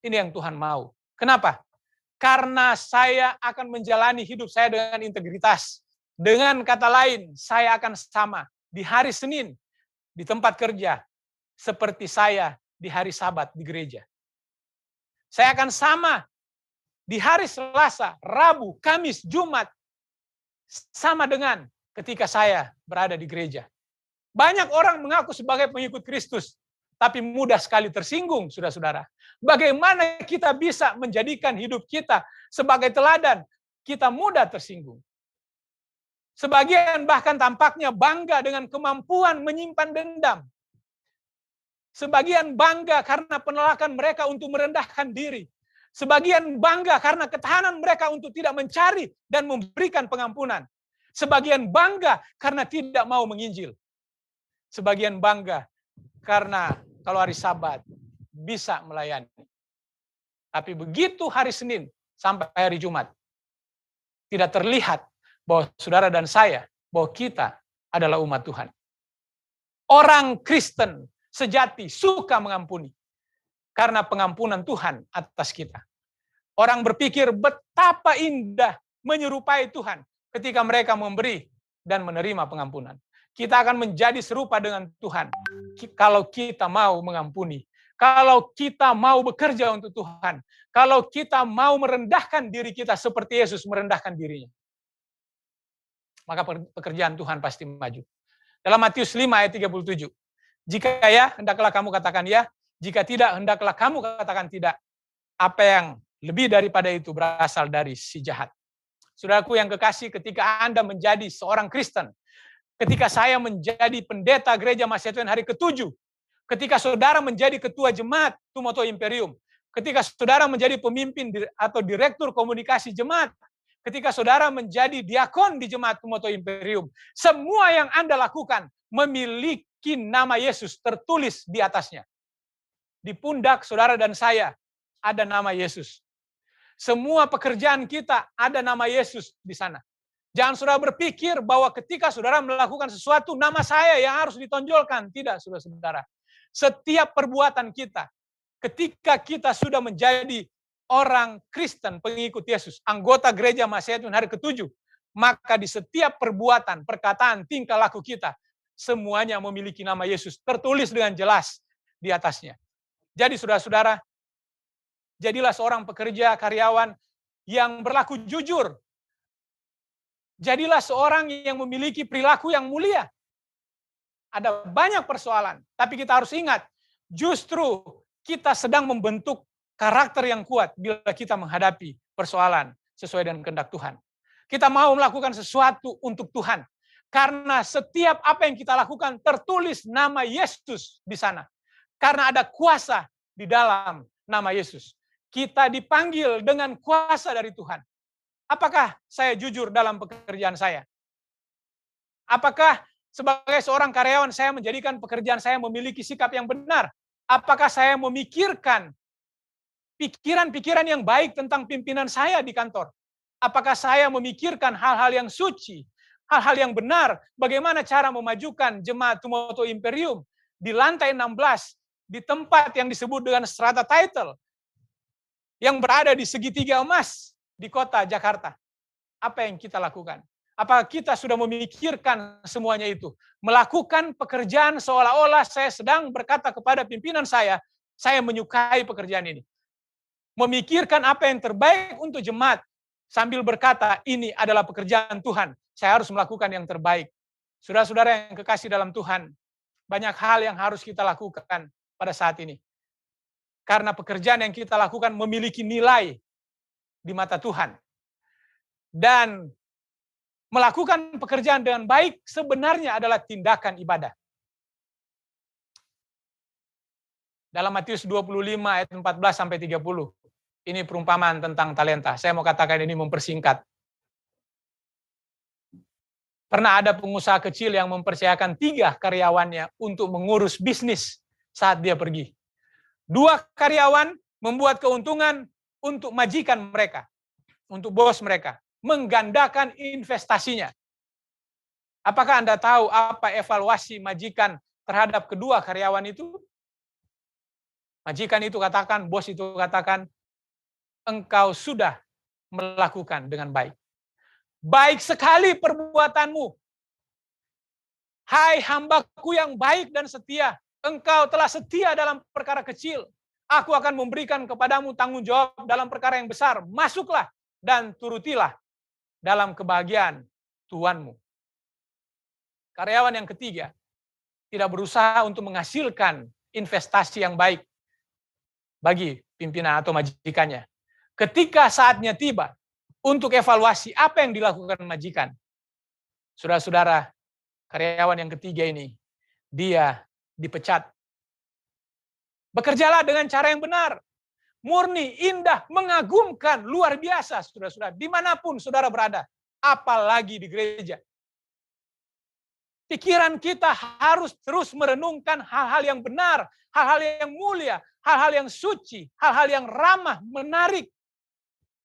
Ini yang Tuhan mau. Kenapa? Karena saya akan menjalani hidup saya dengan integritas. Dengan kata lain, saya akan sama di hari Senin, di tempat kerja, seperti saya di hari Sabat di gereja. Saya akan sama di hari Selasa, Rabu, Kamis, Jumat, sama dengan ketika saya berada di gereja. Banyak orang mengaku sebagai pengikut Kristus, tapi mudah sekali tersinggung, saudara-saudara. Bagaimana kita bisa menjadikan hidup kita sebagai teladan? Kita mudah tersinggung. Sebagian bahkan tampaknya bangga dengan kemampuan menyimpan dendam. Sebagian bangga karena penolakan mereka untuk merendahkan diri. Sebagian bangga karena ketahanan mereka untuk tidak mencari dan memberikan pengampunan. Sebagian bangga karena tidak mau menginjil. Sebagian bangga karena kalau hari Sabat bisa melayani. Tapi begitu hari Senin sampai hari Jumat, tidak terlihat bahwa saudara dan saya, bahwa kita adalah umat Tuhan. Orang Kristen sejati suka mengampuni karena pengampunan Tuhan atas kita. Orang berpikir betapa indah menyerupai Tuhan ketika mereka memberi dan menerima pengampunan. Kita akan menjadi serupa dengan Tuhan kalau kita mau mengampuni, kalau kita mau bekerja untuk Tuhan, kalau kita mau merendahkan diri kita seperti Yesus merendahkan dirinya. Maka pekerjaan Tuhan pasti maju. Dalam Matius 5 ayat 37. Jika ya, hendaklah kamu katakan ya. Jika tidak, hendaklah kamu katakan tidak. Apa yang lebih daripada itu berasal dari si jahat. Saudaraku yang kekasih, ketika Anda menjadi seorang Kristen, ketika saya menjadi pendeta gereja Mahasiswa Tuhan hari ke-7, ketika saudara menjadi ketua jemaat Tumoto Imperium, ketika saudara menjadi pemimpin atau direktur komunikasi jemaat, ketika saudara menjadi diakon di jemaat Tumoto Imperium, semua yang Anda lakukan memiliki nama Yesus tertulis di atasnya. Di pundak saudara dan saya ada nama Yesus. Semua pekerjaan kita ada nama Yesus di sana. Jangan saudara berpikir bahwa ketika saudara melakukan sesuatu, nama saya yang harus ditonjolkan. Tidak, saudara-saudara. Setiap perbuatan kita, ketika kita sudah menjadi orang Kristen, pengikut Yesus, anggota gereja Mahasiswa Tuhan hari ke-7, maka di setiap perbuatan, perkataan, tingkah laku kita, semuanya memiliki nama Yesus, tertulis dengan jelas di atasnya. Jadi saudara-saudara, jadilah seorang pekerja, karyawan yang berlaku jujur. Jadilah seorang yang memiliki perilaku yang mulia. Ada banyak persoalan, tapi kita harus ingat, justru kita sedang membentuk karakter yang kuat bila kita menghadapi persoalan sesuai dengan kehendak Tuhan. Kita mau melakukan sesuatu untuk Tuhan. Karena setiap apa yang kita lakukan tertulis nama Yesus di sana. Karena ada kuasa di dalam nama Yesus. Kita dipanggil dengan kuasa dari Tuhan. Apakah saya jujur dalam pekerjaan saya? Apakah sebagai seorang karyawan saya menjadikan pekerjaan saya memiliki sikap yang benar? Apakah saya memikirkan pikiran-pikiran yang baik tentang pimpinan saya di kantor? Apakah saya memikirkan hal-hal yang suci, hal-hal yang benar? Bagaimana cara memajukan jemaat Tumoto Imperium di lantai 16, di tempat yang disebut dengan strata title, yang berada di segitiga emas di kota Jakarta. Apa yang kita lakukan? Apakah kita sudah memikirkan semuanya itu? Melakukan pekerjaan seolah-olah saya sedang berkata kepada pimpinan saya menyukai pekerjaan ini. Memikirkan apa yang terbaik untuk jemaat, sambil berkata, ini adalah pekerjaan Tuhan, saya harus melakukan yang terbaik. Saudara-saudara yang kekasih dalam Tuhan, banyak hal yang harus kita lakukan pada saat ini. Karena pekerjaan yang kita lakukan memiliki nilai di mata Tuhan. Dan melakukan pekerjaan dengan baik sebenarnya adalah tindakan ibadah. Dalam Matius 25 ayat 14-30, ini perumpamaan tentang talenta. Saya mau katakan ini mempersingkat. Pernah ada pengusaha kecil yang mempercayakan 3 karyawannya untuk mengurus bisnis saat dia pergi. 2 karyawan membuat keuntungan untuk majikan mereka, untuk bos mereka, menggandakan investasinya. Apakah Anda tahu apa evaluasi majikan terhadap kedua karyawan itu? Majikan itu katakan, bos itu katakan, engkau sudah melakukan dengan baik. Baik sekali perbuatanmu. Hai hambaku yang baik dan setia, engkau telah setia dalam perkara kecil. Aku akan memberikan kepadamu tanggung jawab dalam perkara yang besar. Masuklah dan turutilah dalam kebahagiaan Tuanmu. Karyawan yang ketiga tidak berusaha untuk menghasilkan investasi yang baik bagi pimpinan atau majikannya. Ketika saatnya tiba untuk evaluasi apa yang dilakukan majikan, saudara-saudara, karyawan yang ketiga ini, dia dipecat. Bekerjalah dengan cara yang benar, murni, indah, mengagumkan, luar biasa, saudara-saudara, dimanapun saudara berada, apalagi di gereja. Pikiran kita harus terus merenungkan hal-hal yang benar, hal-hal yang mulia, hal-hal yang suci, hal-hal yang ramah, menarik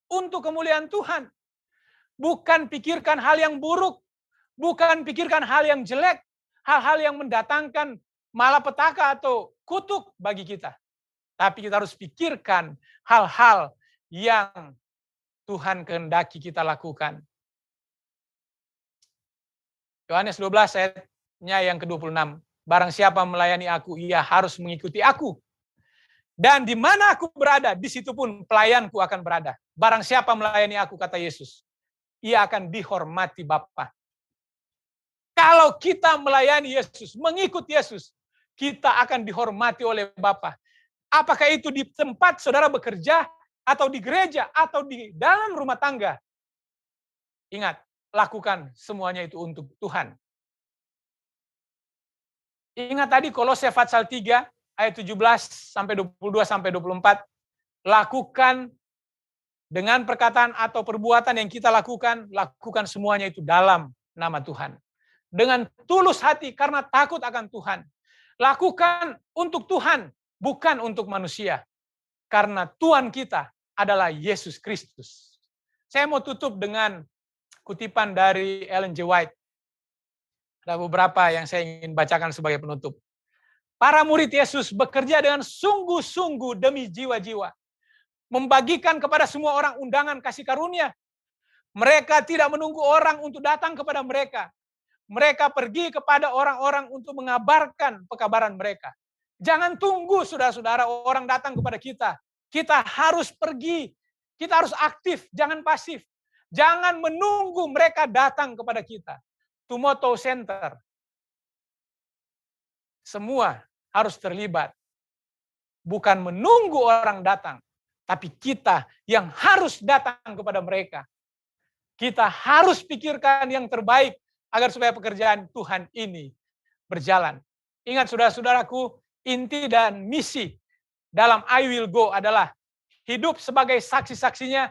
untuk kemuliaan Tuhan. Bukan pikirkan hal yang buruk, bukan pikirkan hal yang jelek, hal-hal yang mendatangkan malapetaka atau kutuk bagi kita. Tapi kita harus pikirkan hal-hal yang Tuhan kehendaki kita lakukan. Yohanes 12 ayatnya yang ke-26. Barang siapa melayani aku, ia harus mengikuti aku. Dan di mana aku berada, di situ pun pelayanku akan berada. Barang siapa melayani aku, kata Yesus, ia akan dihormati Bapa. Kalau kita melayani Yesus, mengikut Yesus, kita akan dihormati oleh Bapa. Apakah itu di tempat saudara bekerja, atau di gereja, atau di dalam rumah tangga? Ingat, lakukan semuanya itu untuk Tuhan. Ingat tadi Kolose pasal 3 ayat 17-22-24, lakukan dengan perkataan atau perbuatan yang kita lakukan semuanya itu dalam nama Tuhan. Dengan tulus hati karena takut akan Tuhan. Lakukan untuk Tuhan, bukan untuk manusia. Karena Tuhan kita adalah Yesus Kristus. Saya mau tutup dengan kutipan dari Ellen G. White. Ada beberapa yang saya ingin bacakan sebagai penutup. Para murid Yesus bekerja dengan sungguh-sungguh demi jiwa-jiwa. Membagikan kepada semua orang undangan kasih karunia. Mereka tidak menunggu orang untuk datang kepada mereka. Mereka pergi kepada orang-orang untuk mengabarkan pekabaran mereka. Jangan tunggu saudara-saudara orang datang kepada kita. Kita harus pergi. Kita harus aktif, jangan pasif. Jangan menunggu mereka datang kepada kita. Tumoto Center. Semua harus terlibat. Bukan menunggu orang datang, tapi kita yang harus datang kepada mereka. Kita harus pikirkan yang terbaik agar supaya pekerjaan Tuhan ini berjalan. Ingat saudara-saudaraku, inti dan misi dalam I Will Go adalah hidup sebagai saksi-saksinya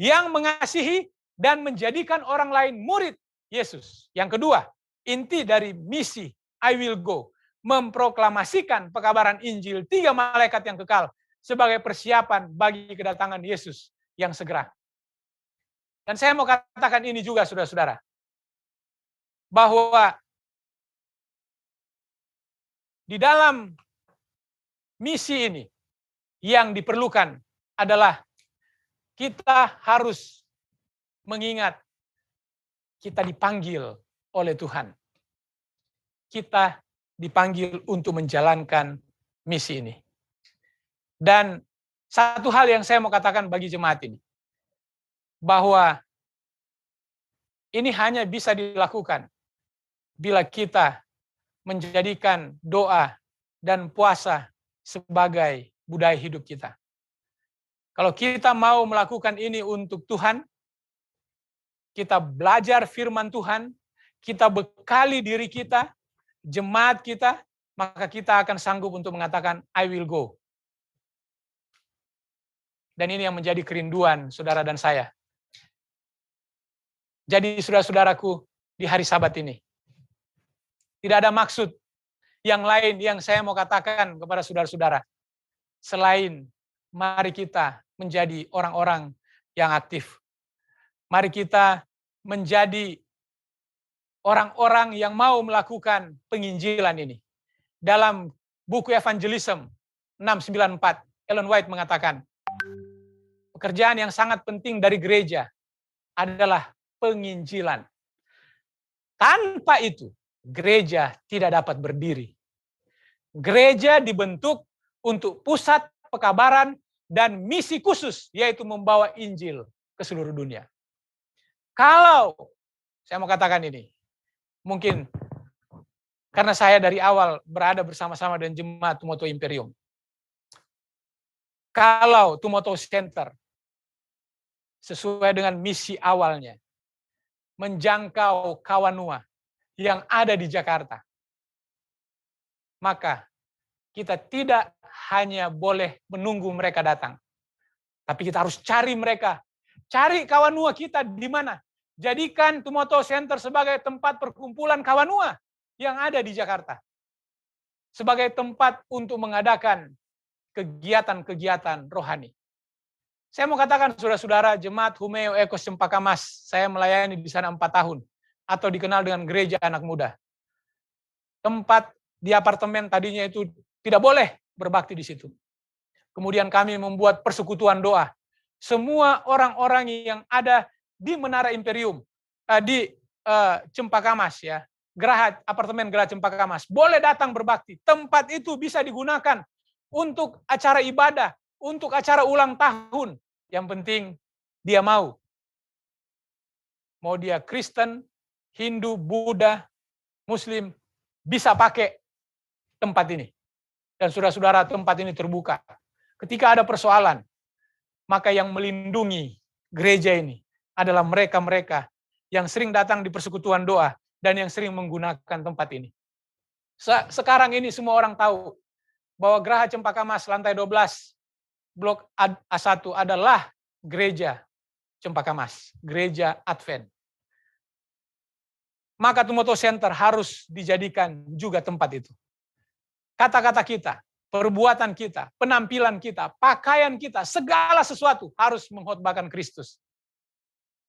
yang mengasihi dan menjadikan orang lain murid Yesus. Yang kedua, inti dari misi I Will Go, memproklamasikan pekabaran Injil 3 malaikat yang kekal sebagai persiapan bagi kedatangan Yesus yang segera. Dan saya mau katakan ini juga saudara-saudara, bahwa di dalam misi ini yang diperlukan adalah kita harus mengingat kita dipanggil oleh Tuhan. Kita dipanggil untuk menjalankan misi ini. Dan satu hal yang saya mau katakan bagi jemaat ini, bahwa ini hanya bisa dilakukan bila kita menjadikan doa dan puasa sebagai budaya hidup kita. Kalau kita mau melakukan ini untuk Tuhan, kita belajar firman Tuhan, kita bekali diri kita, jemaat kita, maka kita akan sanggup untuk mengatakan, I will go. Dan ini yang menjadi kerinduan saudara dan saya. Jadi saudara-saudaraku, di hari Sabat ini, tidak ada maksud yang lain yang saya mau katakan kepada saudara-saudara, selain mari kita menjadi orang-orang yang aktif. Mari kita menjadi orang-orang yang mau melakukan penginjilan ini. Dalam buku Evangelism 694, Ellen White mengatakan, pekerjaan yang sangat penting dari gereja adalah penginjilan. Tanpa itu, gereja tidak dapat berdiri. Gereja dibentuk untuk pusat pekabaran dan misi khusus, yaitu membawa Injil ke seluruh dunia. Kalau, saya mau katakan ini, mungkin karena saya dari awal berada bersama-sama dengan jemaat Tumoto Imperium. Kalau Tumoto Center, sesuai dengan misi awalnya, menjangkau Kawanua yang ada di Jakarta, maka kita tidak hanya boleh menunggu mereka datang, tapi kita harus cari mereka. Cari Kawanua kita di mana. Jadikan Tumoto Center sebagai tempat perkumpulan Kawanua yang ada di Jakarta. Sebagai tempat untuk mengadakan kegiatan-kegiatan rohani. Saya mau katakan saudara-saudara, jemaat Humeo Ekos Cempaka Mas, saya melayani di sana 4 tahun, atau dikenal dengan gereja anak muda. Tempat di apartemen tadinya itu tidak boleh berbakti di situ. Kemudian kami membuat persekutuan doa. Semua orang-orang yang ada di Menara Imperium, di Cempaka Mas, ya, apartemen Geraha Cempaka Mas, boleh datang berbakti. Tempat itu bisa digunakan untuk acara ibadah, untuk acara ulang tahun. Yang penting dia mau. Mau dia Kristen, Hindu, Buddha, Muslim, bisa pakai tempat ini. Dan saudara-saudara, tempat ini terbuka. Ketika ada persoalan, maka yang melindungi gereja ini adalah mereka-mereka yang sering datang di persekutuan doa dan yang sering menggunakan tempat ini. Sekarang ini semua orang tahu bahwa Geraha Cempaka Mas lantai 12 Blok A1 adalah gereja Cempaka Mas, gereja Advent. Maka Tumoto Center harus dijadikan juga tempat itu. Kata-kata kita, perbuatan kita, penampilan kita, pakaian kita, segala sesuatu harus mengkhotbahkan Kristus.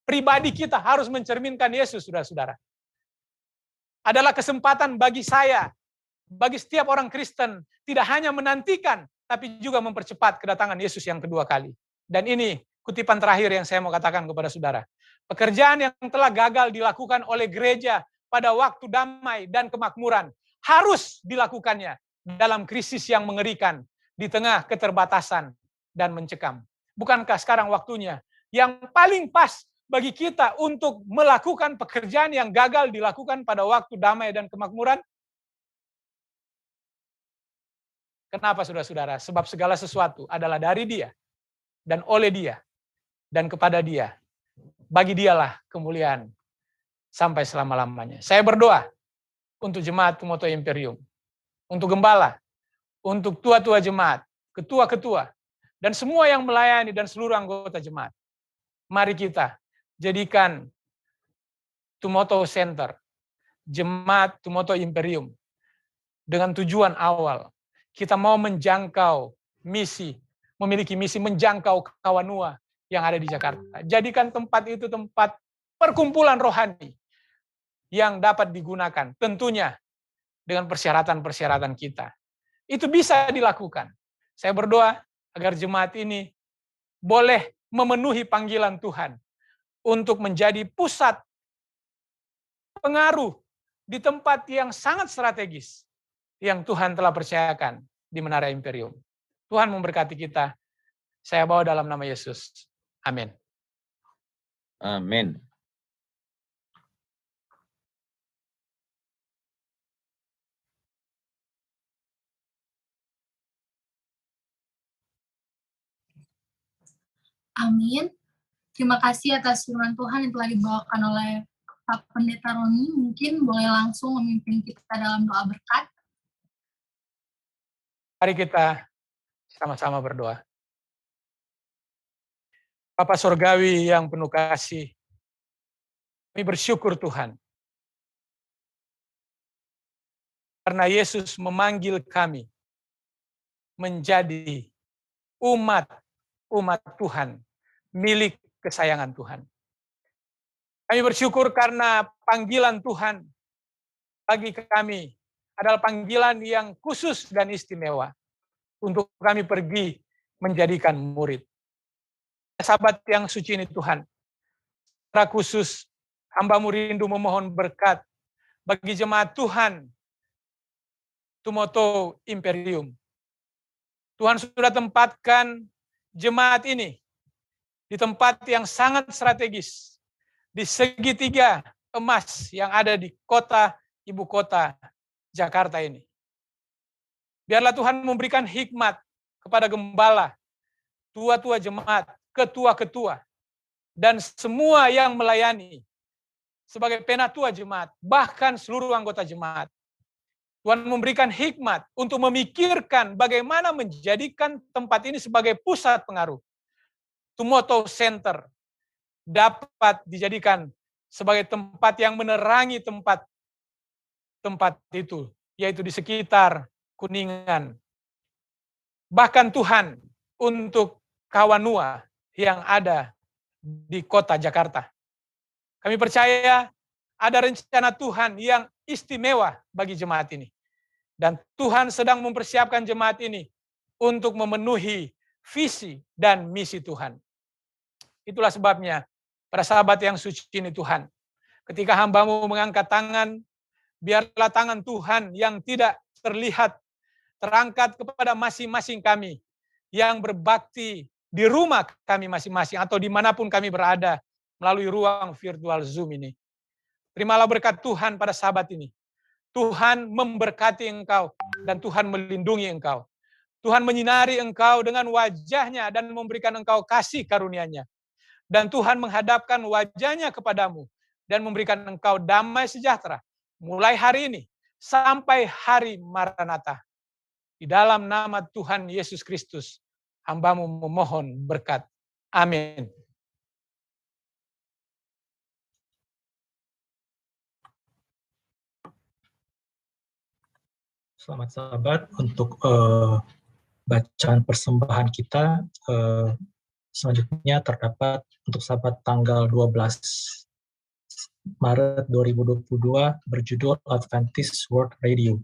Pribadi kita harus mencerminkan Yesus, saudara-saudara. Adalah kesempatan bagi saya, bagi setiap orang Kristen, tidak hanya menantikan, tapi juga mempercepat kedatangan Yesus yang kedua kali. Dan ini kutipan terakhir yang saya mau katakan kepada saudara. Pekerjaan yang telah gagal dilakukan oleh gereja pada waktu damai dan kemakmuran harus dilakukannya dalam krisis yang mengerikan di tengah keterbatasan dan mencekam. Bukankah sekarang waktunya yang paling pas bagi kita untuk melakukan pekerjaan yang gagal dilakukan pada waktu damai dan kemakmuran? Kenapa saudara-saudara? Sebab segala sesuatu adalah dari Dia, dan oleh Dia, dan kepada Dia. Bagi Dialah kemuliaan sampai selama-lamanya. Saya berdoa untuk jemaat Tumoto Imperium, untuk gembala, untuk tua-tua jemaat, ketua-ketua, dan semua yang melayani dan seluruh anggota jemaat. Mari kita jadikan Tumoto Center, jemaat Tumoto Imperium, dengan tujuan awal. Kita mau menjangkau misi, memiliki misi menjangkau Kawanua yang ada di Jakarta. Jadikan tempat itu tempat perkumpulan rohani yang dapat digunakan, tentunya dengan persyaratan-persyaratan kita. Itu bisa dilakukan. Saya berdoa agar jemaat ini boleh memenuhi panggilan Tuhan untuk menjadi pusat pengaruh di tempat yang sangat strategis yang Tuhan telah percayakan di Menara Imperium. Tuhan memberkati kita. Saya bawa dalam nama Yesus. Amin. Amin. Amin. Terima kasih atas firman Tuhan yang telah dibawakan oleh Pak Pendeta Roni. Mungkin boleh langsung memimpin kita dalam doa berkat. Mari kita sama-sama berdoa. Bapa Surgawi yang penuh kasih, kami bersyukur Tuhan. Karena Yesus memanggil kami menjadi umat Tuhan, milik kesayangan Tuhan. Kami bersyukur karena panggilan Tuhan bagi kami adalah panggilan yang khusus dan istimewa untuk kami pergi menjadikan murid. Sahabat yang suci ini Tuhan, secara khusus hamba-Mu rindu memohon berkat bagi jemaat Tuhan Tumoto Imperium. Tuhan sudah tempatkan jemaat ini di tempat yang sangat strategis, di segitiga emas yang ada di ibu kota Jakarta ini. Biarlah Tuhan memberikan hikmat kepada gembala, tua-tua jemaat, ketua-ketua, dan semua yang melayani sebagai penatua jemaat, bahkan seluruh anggota jemaat. Tuhan memberikan hikmat untuk memikirkan bagaimana menjadikan tempat ini sebagai pusat pengaruh. Tumoto Center dapat dijadikan sebagai tempat yang menerangi tempat itu, yaitu di sekitar Kuningan. Bahkan Tuhan untuk Kawanua yang ada di kota Jakarta. Kami percaya ada rencana Tuhan yang istimewa bagi jemaat ini. Dan Tuhan sedang mempersiapkan jemaat ini untuk memenuhi visi dan misi Tuhan. Itulah sebabnya, para sahabat yang suci ini Tuhan, ketika hamba-Mu mengangkat tangan, biarlah tangan Tuhan yang tidak terlihat terangkat kepada masing-masing kami yang berbakti di rumah kami masing-masing atau dimanapun kami berada melalui ruang virtual Zoom ini. Terimalah berkat Tuhan pada sahabat ini. Tuhan memberkati engkau dan Tuhan melindungi engkau. Tuhan menyinari engkau dengan wajah-Nya dan memberikan engkau kasih karunia-Nya. Dan Tuhan menghadapkan wajah-Nya kepadamu dan memberikan engkau damai sejahtera mulai hari ini sampai hari Maranatha. Di dalam nama Tuhan Yesus Kristus, hamba-Mu memohon berkat. Amin. Selamat sahabat, untuk bacaan persembahan kita selanjutnya terdapat untuk sahabat tanggal 12 Maret 2022 berjudul Adventist World Radio.